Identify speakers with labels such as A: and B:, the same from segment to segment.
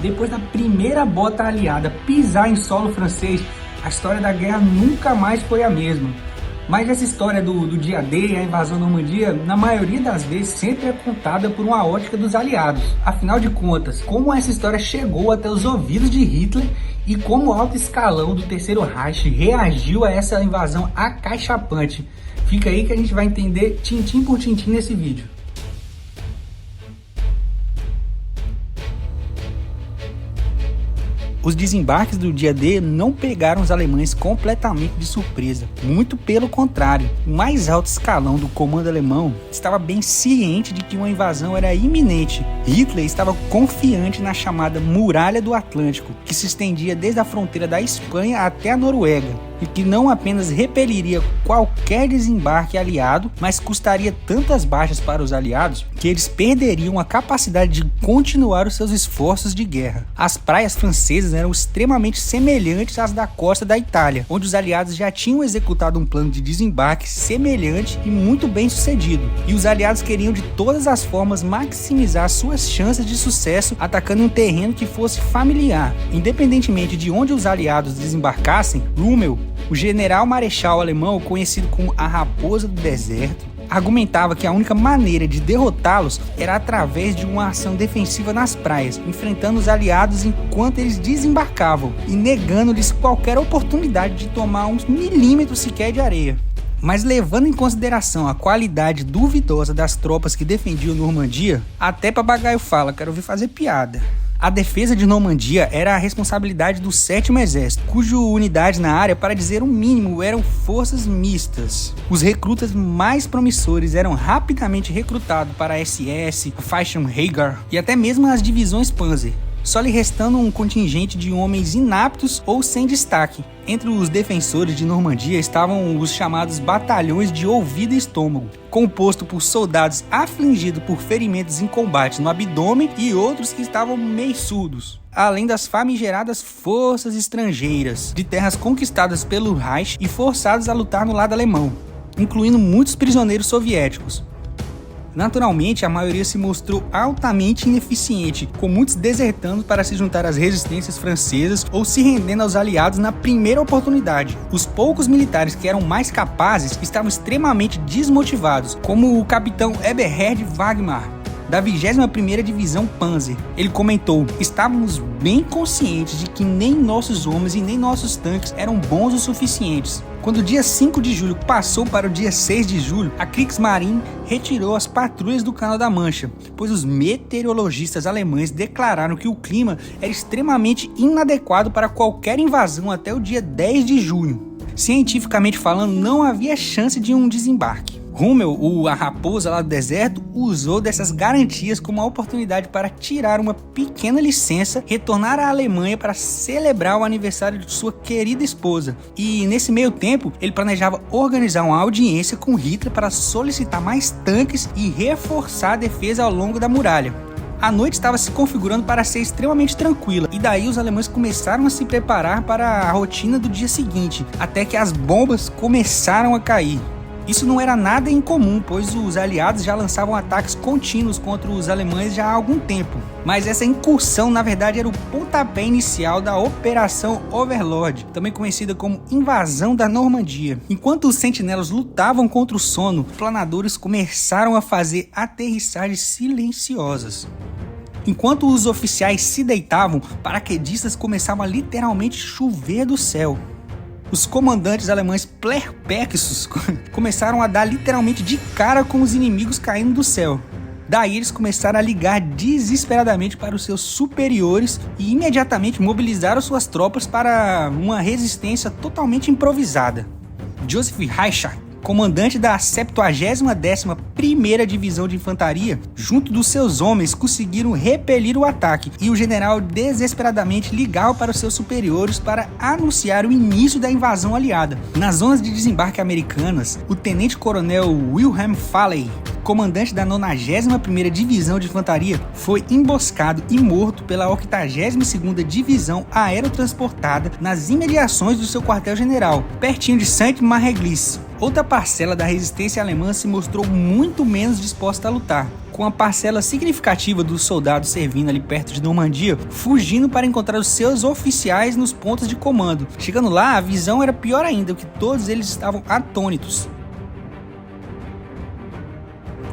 A: Depois da primeira bota aliada pisar em solo francês, a história da guerra nunca mais foi a mesma. Mas essa história do dia D, a invasão da Normandia, na maioria das vezes sempre é contada por uma ótica dos aliados. Afinal de contas, como essa história chegou até os ouvidos de Hitler e como o alto escalão do Terceiro Reich reagiu a essa invasão acachapante. Fica aí que a gente vai entender tintim por tintim nesse vídeo. Os desembarques do dia D não pegaram os alemães completamente de surpresa, muito pelo contrário. O mais alto escalão do comando alemão estava bem ciente de que uma invasão era iminente. Hitler estava confiante na chamada Muralha do Atlântico, que se estendia desde a fronteira da Espanha até a Noruega, e que não apenas repeliria qualquer desembarque aliado, mas custaria tantas baixas para os aliados que eles perderiam a capacidade de continuar os seus esforços de guerra. As praias francesas eram extremamente semelhantes às da costa da Itália, onde os aliados já tinham executado um plano de desembarque semelhante e muito bem sucedido, e os aliados queriam de todas as formas maximizar suas chances de sucesso atacando um terreno que fosse familiar. Independentemente de onde os aliados desembarcassem, Rommel, o general marechal alemão conhecido como a Raposa do Deserto, argumentava que a única maneira de derrotá-los era através de uma ação defensiva nas praias, enfrentando os aliados enquanto eles desembarcavam e negando-lhes qualquer oportunidade de tomar uns milímetros sequer de areia. Mas levando em consideração a qualidade duvidosa das tropas que defendiam Normandia, até papagaio fala, quero ouvir fazer piada. A defesa de Normandia era a responsabilidade do 7º Exército, cuja unidade na área, para dizer o mínimo, eram forças mistas. Os mais promissores eram rapidamente recrutados para a SS, a Fallschirmjäger e até mesmo as divisões Panzer, só lhe restando um contingente de homens inaptos ou sem destaque. Entre os defensores de Normandia estavam os chamados batalhões de ouvido e estômago, composto por soldados afligidos por ferimentos em combate no abdômen e outros que estavam meiçudos, além das famigeradas forças estrangeiras de terras conquistadas pelo Reich e forçados a lutar no lado alemão, incluindo muitos prisioneiros soviéticos. Naturalmente, a maioria se mostrou altamente ineficiente, com muitos desertando para se juntar às resistências francesas ou se rendendo aos aliados na primeira oportunidade. Os poucos militares que eram mais capazes estavam extremamente desmotivados, como o capitão Eberhard Wagner, da 21ª Divisão Panzer. Ele comentou: estávamos bem conscientes de que nem nossos homens e nem nossos tanques eram bons o suficientes. Quando o dia 5 de julho passou para o dia 6 de julho, a Kriegsmarine retirou as patrulhas do Canal da Mancha, pois os meteorologistas alemães declararam que o clima era extremamente inadequado para qualquer invasão até o dia 10 de junho. Cientificamente falando, não havia chance de um desembarque. Rommel, a raposa lá do deserto, usou dessas garantias como uma oportunidade para tirar uma pequena licença, retornar à Alemanha para celebrar o aniversário de sua querida esposa. E nesse meio tempo, ele planejava organizar uma audiência com Hitler para solicitar mais tanques e reforçar a defesa ao longo da muralha. A noite estava se configurando para ser extremamente tranquila, e daí os alemães começaram a se preparar para a rotina do dia seguinte, até que as bombas começaram a cair. Isso não era nada incomum, pois os aliados já lançavam ataques contínuos contra os alemães já há algum tempo. Mas essa incursão, na verdade, era o pontapé inicial da Operação Overlord, também conhecida como Invasão da Normandia. Enquanto os sentinelas lutavam contra o sono, os planadores começaram a fazer aterrissagens silenciosas. Enquanto os oficiais se deitavam, paraquedistas começavam a literalmente chover do céu. Os comandantes alemães perplexos começaram a dar literalmente de cara com os inimigos caindo do céu. Daí eles começaram a ligar desesperadamente para os seus superiores e imediatamente mobilizaram suas tropas para uma resistência totalmente improvisada. Joseph Reichert, comandante da 70ª Divisão de Infantaria, junto dos seus homens, conseguiram repelir o ataque, e o general desesperadamente ligava para os seus superiores para anunciar o início da invasão aliada. Nas zonas de desembarque americanas, o tenente-coronel Wilhelm Falley, comandante da 91ª Divisão de Infantaria, foi emboscado e morto pela 82ª Divisão Aerotransportada nas imediações do seu quartel-general, pertinho de Saint-Maréglisse. Outra parcela da resistência alemã se mostrou muito menos disposta a lutar, com a parcela significativa dos soldados servindo ali perto de Normandia, fugindo para encontrar os seus oficiais nos pontos de comando. Chegando lá, a visão era pior ainda, porque todos eles estavam atônitos.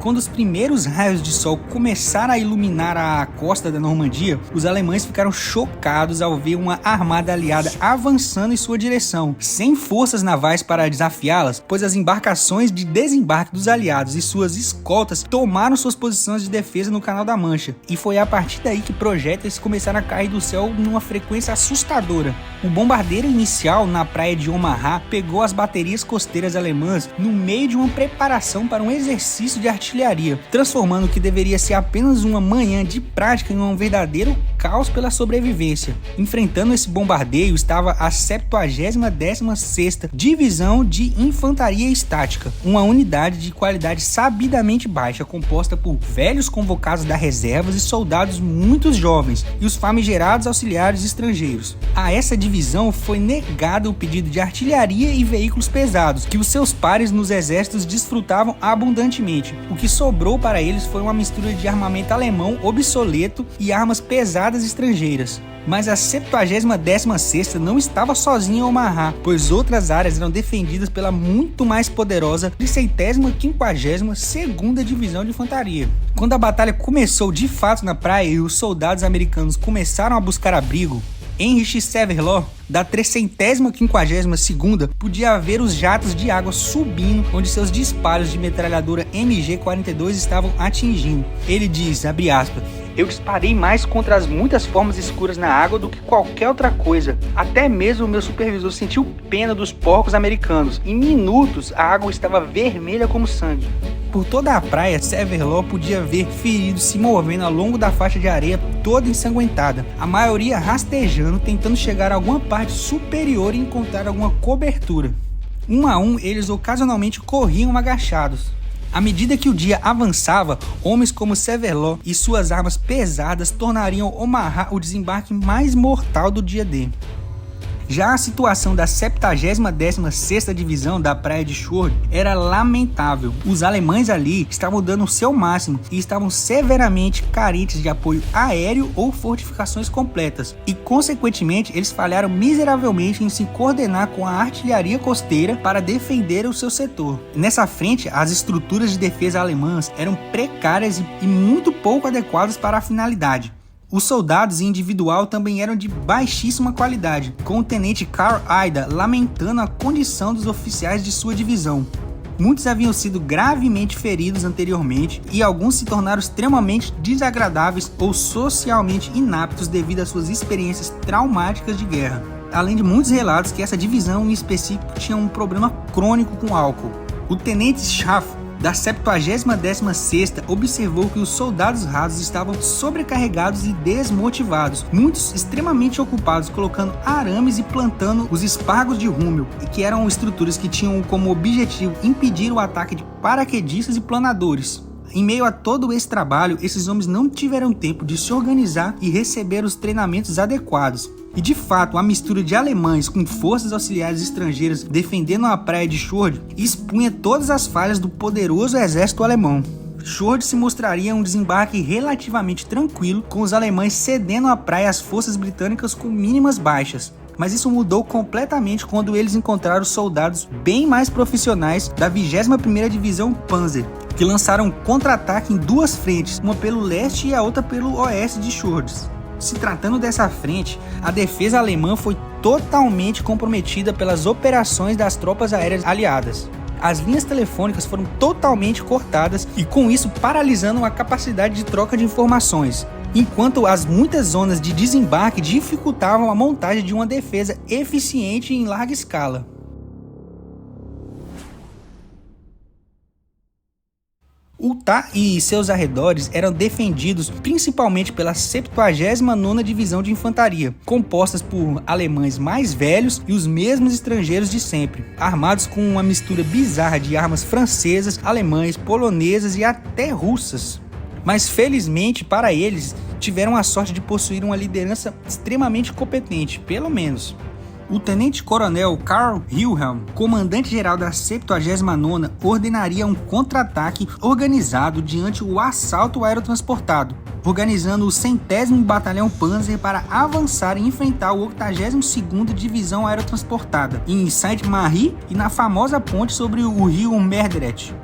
A: Quando os primeiros raios de sol começaram a iluminar a costa da Normandia, os alemães ficaram chocados ao ver uma armada aliada avançando em sua direção, sem forças navais para desafiá-las, pois as embarcações de desembarque dos aliados e suas escoltas tomaram suas posições de defesa no Canal da Mancha, e foi a partir daí que projéteis começaram a cair do céu numa frequência assustadora. O bombardeiro inicial na praia de Omaha pegou as baterias costeiras alemãs no meio de uma preparação para um exercício de artilharia, transformando o que deveria ser apenas uma manhã de prática em um verdadeiro caos pela sobrevivência. Enfrentando esse bombardeio estava a 7016ª Divisão de Infantaria Estática, uma unidade de qualidade sabidamente baixa, composta por velhos convocados da reservas e soldados muito jovens, e os famigerados auxiliares estrangeiros. A essa divisão foi negado o pedido de artilharia e veículos pesados, que os seus pares nos exércitos desfrutavam abundantemente. O que sobrou para eles foi uma mistura de armamento alemão obsoleto e armas pesadas estrangeiras. Mas a 7016ª não estava sozinha em Omaha, pois outras áreas eram defendidas pela muito mais poderosa 352ª Divisão de Infantaria. Quando a batalha começou de fato na praia e os soldados americanos começaram a buscar abrigo, Heinrich Severloh, da 352ª, podia ver os jatos de água subindo onde seus disparos de metralhadora MG-42 estavam atingindo. Ele diz, abre aspas, "Eu disparei mais contra as muitas formas escuras na água do que qualquer outra coisa. Até mesmo o meu supervisor sentiu pena dos porcos americanos. Em minutos, a água estava vermelha como sangue." Por toda a praia, Severloh podia ver feridos se movendo ao longo da faixa de areia toda ensanguentada, a maioria rastejando, tentando chegar a alguma parte superior e encontrar alguma cobertura. Um a um, eles ocasionalmente corriam agachados. À medida que o dia avançava, homens como Severloh e suas armas pesadas tornariam Omaha o desembarque mais mortal do dia D. Já a situação da 7016ª Divisão da Praia de Schorl era lamentável. Os alemães ali estavam dando o seu máximo e estavam severamente carentes de apoio aéreo ou fortificações completas, e consequentemente eles falharam miseravelmente em se coordenar com a artilharia costeira para defender o seu setor. Nessa frente, as estruturas de defesa alemãs eram precárias e muito pouco adequadas para a finalidade. Os soldados em individual também eram de baixíssima qualidade, com o tenente Karl Aida lamentando a condição dos oficiais de sua divisão. Muitos haviam sido gravemente feridos anteriormente e alguns se tornaram extremamente desagradáveis ou socialmente inaptos devido às suas experiências traumáticas de guerra. Além de muitos relatos que essa divisão em específico tinha um problema crônico com álcool. O tenente Schaff, da 7016ª, observou que os soldados rasos estavam sobrecarregados e desmotivados, muitos extremamente ocupados colocando arames e plantando os espargos de Rúmmel, que eram estruturas que tinham como objetivo impedir o ataque de paraquedistas e planadores. Em meio a todo esse trabalho, esses homens não tiveram tempo de se organizar e receber os treinamentos adequados. E de fato, a mistura de alemães com forças auxiliares estrangeiras defendendo a praia de Schorl expunha todas as falhas do poderoso exército alemão. Schorl se mostraria um desembarque relativamente tranquilo, com os alemães cedendo a praia às forças britânicas com mínimas baixas. Mas isso mudou completamente quando eles encontraram soldados bem mais profissionais da 21ª Divisão Panzer, que lançaram um contra-ataque em duas frentes, uma pelo leste e a outra pelo oeste de Schorl. Se tratando dessa frente, a defesa alemã foi totalmente comprometida pelas operações das tropas aéreas aliadas. As linhas telefônicas foram totalmente cortadas e com isso paralisando a capacidade de troca de informações, enquanto as muitas zonas de desembarque dificultavam a montagem de uma defesa eficiente em larga escala. Utah e seus arredores eram defendidos principalmente pela 79ª Divisão de Infantaria, compostas por alemães mais velhos e os mesmos estrangeiros de sempre, armados com uma mistura bizarra de armas francesas, alemães, polonesas e até russas. Mas felizmente para eles, tiveram a sorte de possuir uma liderança extremamente competente, pelo menos. O tenente-coronel Karl Wilhelm, comandante-geral da 79ª, ordenaria um contra-ataque organizado diante o assalto aerotransportado, organizando o 100º Batalhão Panzer para avançar e enfrentar o 82ª Divisão Aerotransportada em Sainte-Marie e na famosa ponte sobre o rio Merderet.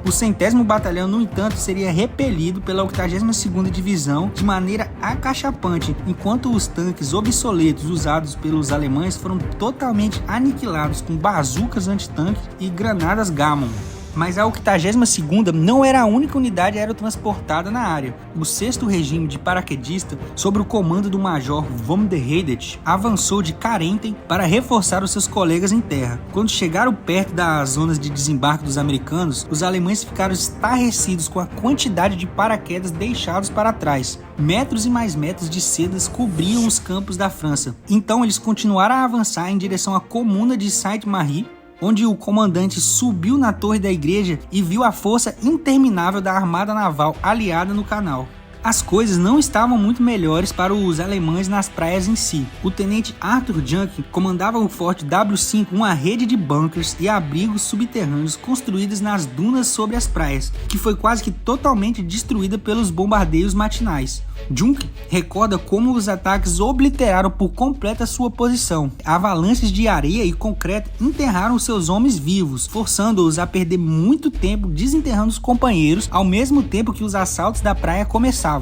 A: O 100º Batalhão, no entanto, seria repelido pela 82ª Divisão de maneira acachapante, enquanto os tanques obsoletos usados pelos alemães foram totalmente aniquilados com bazucas antitanque e granadas Gammon. Mas a 82ª não era a única unidade aerotransportada na área. O 6º Regime de Paraquedista, sob o comando do Major von der Heydte, avançou de Carenten para reforçar os seus colegas em terra. Quando chegaram perto das zonas de desembarque dos americanos, os alemães ficaram estarrecidos com a quantidade de paraquedas deixados para trás. Metros e mais metros de sedas cobriam os campos da França. Então eles continuaram a avançar em direção à comuna de Sainte-Marie, onde o comandante subiu na torre da igreja e viu a força interminável da armada naval aliada no canal. As coisas não estavam muito melhores para os alemães nas praias em si. O tenente Arthur Junk comandava o Forte W5, uma rede de bunkers e abrigos subterrâneos construídos nas dunas sobre as praias, que foi quase que totalmente destruída pelos bombardeios matinais. Junk recorda como os ataques obliteraram por completa sua posição. Avalanches de areia e concreto enterraram seus homens vivos, forçando-os a perder muito tempo desenterrando os companheiros, ao mesmo tempo que os assaltos da praia começavam.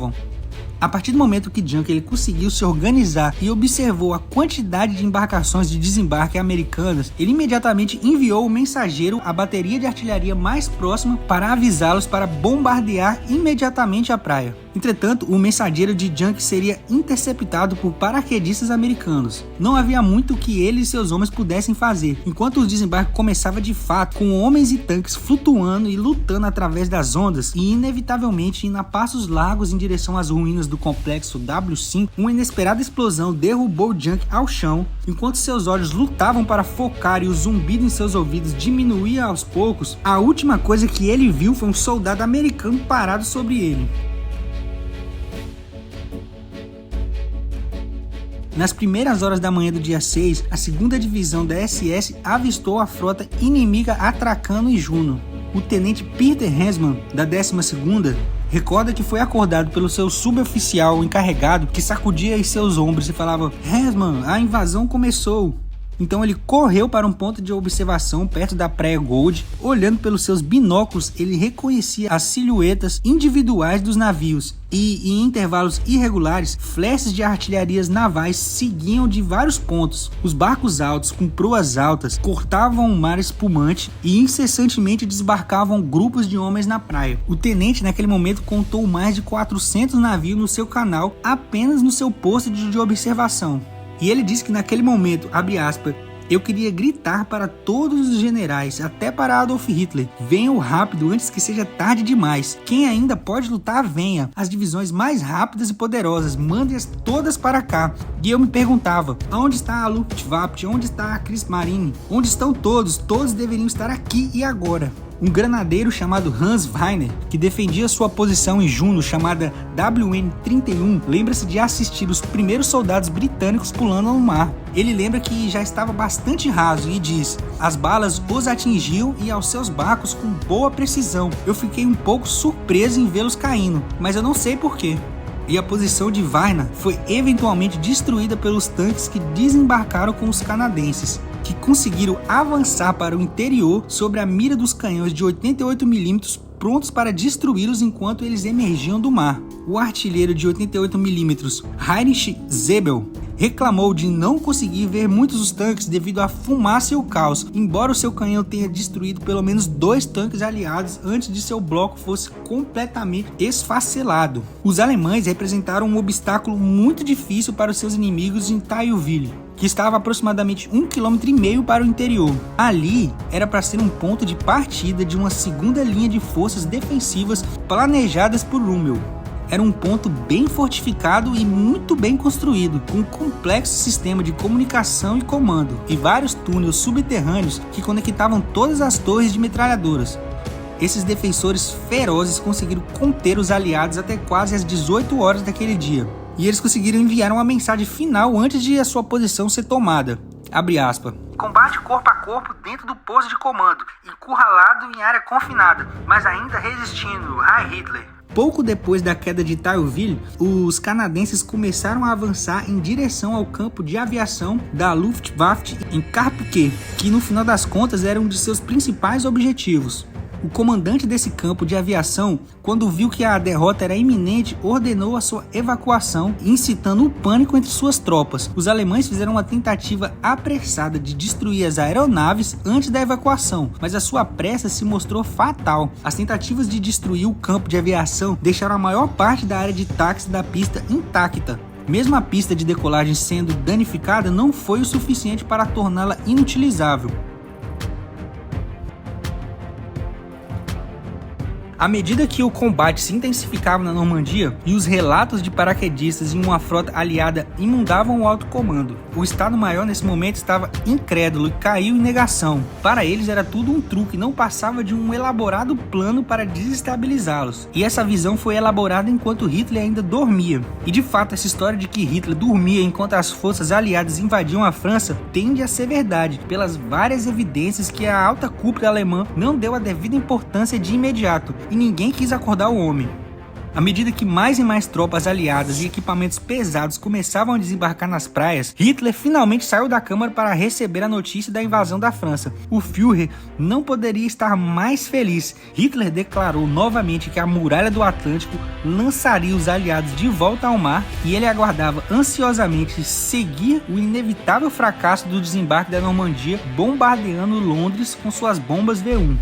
A: A partir do momento que Junk ele conseguiu se organizar e observou a quantidade de embarcações de desembarque americanas, ele imediatamente enviou o mensageiro à bateria de artilharia mais próxima para avisá-los para bombardear imediatamente a praia. Entretanto, o mensageiro de Junk seria interceptado por paraquedistas americanos. Não havia muito que ele e seus homens pudessem fazer, enquanto o desembarque começava de fato, com homens e tanques flutuando e lutando através das ondas e inevitavelmente indo a passos largos em direção às ruínas do complexo W5. Uma inesperada explosão derrubou Junk ao chão, enquanto seus olhos lutavam para focar e o zumbido em seus ouvidos diminuía aos poucos. A última coisa que ele viu foi um soldado americano parado sobre ele. Nas primeiras horas da manhã do dia 6, a 2ª Divisão da SS avistou a frota inimiga atracando em Juno. O tenente Peter Hensman, da 12ª, recorda que foi acordado pelo seu suboficial encarregado, que sacudia em seus ombros e falava: "Hensman, a invasão começou." Então ele correu para um ponto de observação perto da Praia Gold. Olhando pelos seus binóculos, ele reconhecia as silhuetas individuais dos navios e, em intervalos irregulares, flashes de artilharias navais seguiam de vários pontos. Os barcos altos com proas altas cortavam o mar espumante e incessantemente desbarcavam grupos de homens na praia. O tenente naquele momento contou mais de 400 navios no seu canal, apenas no seu posto de observação. E ele disse que naquele momento, abre aspas, "eu queria gritar para todos os generais, até para Adolf Hitler, venham rápido antes que seja tarde demais. Quem ainda pode lutar, venha. As divisões mais rápidas e poderosas, mandem-as todas para cá." E eu me perguntava, aonde está a Luftwaffe? Onde está a Kriegsmarine? Onde estão todos? Todos deveriam estar aqui e agora. Um granadeiro chamado Hans Weiner, que defendia sua posição em Juno, chamada WN-31, lembra-se de assistir os primeiros soldados britânicos pulando no mar. Ele lembra que já estava bastante raso e diz: "As balas os atingiam e aos seus barcos com boa precisão. Eu fiquei um pouco surpreso em vê-los caindo, mas eu não sei porquê." E a posição de Weiner foi eventualmente destruída pelos tanques que desembarcaram com os canadenses, que conseguiram avançar para o interior sobre a mira dos canhões de 88mm prontos para destruí-los enquanto eles emergiam do mar. O artilheiro de 88mm Heinrich Zebel reclamou de não conseguir ver muitos dos tanques devido à fumaça e o caos, embora o seu canhão tenha destruído pelo menos 2 tanques aliados antes de seu bloco fosse completamente esfacelado. Os alemães representaram um obstáculo muito difícil para os seus inimigos em Tailleville, que estava aproximadamente 1,5 km para o interior. Ali era para ser um ponto de partida de uma segunda linha de forças defensivas planejadas por Rommel. Era um ponto bem fortificado e muito bem construído, com um complexo sistema de comunicação e comando, e vários túneis subterrâneos que conectavam todas as torres de metralhadoras. Esses defensores ferozes conseguiram conter os aliados até quase às 18 horas daquele dia, e eles conseguiram enviar uma mensagem final antes de a sua posição ser tomada. Abre aspas. Combate corpo a corpo dentro do posto de comando, encurralado em área confinada, mas ainda resistindo. Heil Hitler! Pouco depois da queda de Thionville, os canadenses começaram a avançar em direção ao campo de aviação da Luftwaffe em Carpiquet, que no final das contas era um de seus principais objetivos. O comandante desse campo de aviação, quando viu que a derrota era iminente, ordenou a sua evacuação, incitando o pânico entre suas tropas. Os alemães fizeram uma tentativa apressada de destruir as aeronaves antes da evacuação, mas a sua pressa se mostrou fatal. As tentativas de destruir o campo de aviação deixaram a maior parte da área de táxi da pista intacta. Mesmo a pista de decolagem sendo danificada, não foi o suficiente para torná-la inutilizável. À medida que o combate se intensificava na Normandia e os relatos de paraquedistas em uma frota aliada inundavam o alto comando, o Estado-Maior nesse momento estava incrédulo e caiu em negação. Para eles era tudo um truque, não passava de um elaborado plano para desestabilizá-los. E essa visão foi elaborada enquanto Hitler ainda dormia. E de fato essa história de que Hitler dormia enquanto as forças aliadas invadiam a França tende a ser verdade, pelas várias evidências que a alta cúpula alemã não deu a devida importância de imediato. E ninguém quis acordar o homem. À medida que mais e mais tropas aliadas e equipamentos pesados começavam a desembarcar nas praias, Hitler finalmente saiu da Câmara para receber a notícia da invasão da França. O Führer não poderia estar mais feliz. Hitler declarou novamente que a muralha do Atlântico lançaria os aliados de volta ao mar e ele aguardava ansiosamente seguir o inevitável fracasso do desembarque da Normandia, bombardeando Londres com suas bombas V1.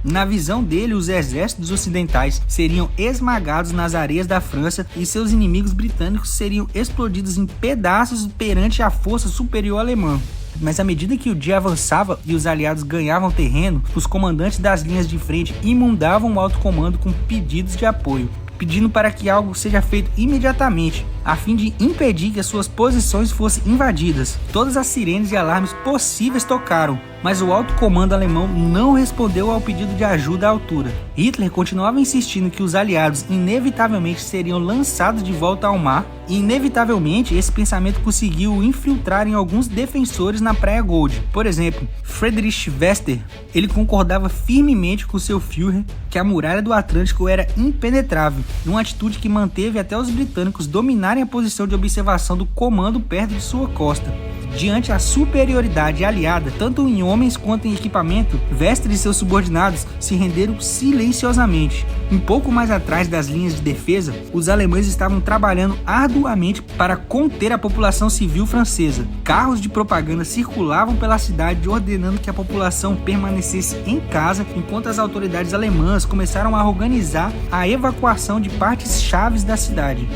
A: Na visão dele, os exércitos ocidentais seriam esmagados nas areias da França e seus inimigos britânicos seriam explodidos em pedaços perante a força superior alemã. Mas à medida que o dia avançava e os aliados ganhavam terreno, os comandantes das linhas de frente inundavam o alto comando com pedidos de apoio, pedindo para que algo seja feito imediatamente, a fim de impedir que as suas posições fossem invadidas. Todas as sirenes e alarmes possíveis tocaram, mas o alto comando alemão não respondeu ao pedido de ajuda à altura. Hitler continuava insistindo que os aliados inevitavelmente seriam lançados de volta ao mar, e inevitavelmente esse pensamento conseguiu infiltrar em alguns defensores na Praia Gold. Por exemplo, Friedrich Wester, ele concordava firmemente com seu Führer que a muralha do Atlântico era impenetrável, uma atitude que manteve até os britânicos dominarem a posição de observação do comando perto de sua costa. Diante a superioridade aliada, tanto em homens quanto em equipamento, Wester e seus subordinados se renderam silenciosamente. Um pouco mais atrás das linhas de defesa, os alemães estavam trabalhando arduamente para conter a população civil francesa. Carros de propaganda circulavam pela cidade ordenando que a população permanecesse em casa, enquanto as autoridades alemãs começaram a organizar a evacuação de partes chaves da cidade.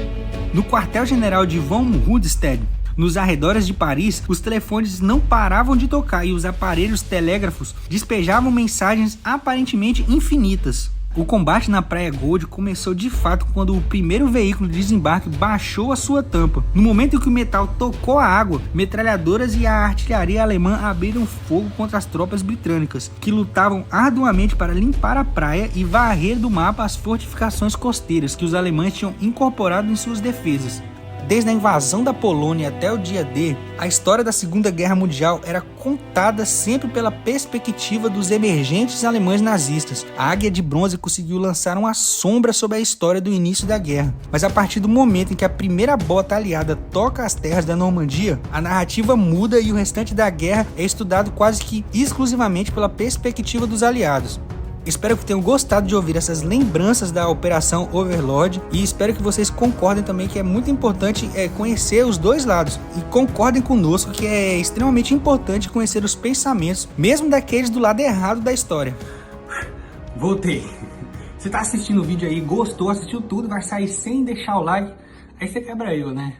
A: No quartel-general de von Rundstedt, nos arredores de Paris, os telefones não paravam de tocar e os aparelhos telégrafos despejavam mensagens aparentemente infinitas. O combate na Praia Gold começou de fato quando o primeiro veículo de desembarque baixou a sua tampa. No momento em que o metal tocou a água, metralhadoras e a artilharia alemã abriram fogo contra as tropas britânicas, que lutavam arduamente para limpar a praia e varrer do mapa as fortificações costeiras que os alemães tinham incorporado em suas defesas. Desde a invasão da Polônia até o dia D, a história da Segunda Guerra Mundial era contada sempre pela perspectiva dos emergentes alemães nazistas. A Águia de Bronze conseguiu lançar uma sombra sobre a história do início da guerra, mas a partir do momento em que a primeira bota aliada toca as terras da Normandia, a narrativa muda e o restante da guerra é estudado quase que exclusivamente pela perspectiva dos aliados. Espero que tenham gostado de ouvir essas lembranças da Operação Overlord e espero que vocês concordem também que é muito importante conhecer os dois lados e concordem conosco que é extremamente importante conhecer os pensamentos, mesmo daqueles do lado errado da história. Voltei. Você tá assistindo o vídeo aí, gostou, assistiu tudo, vai sair sem deixar o like, aí você quebra eu, né?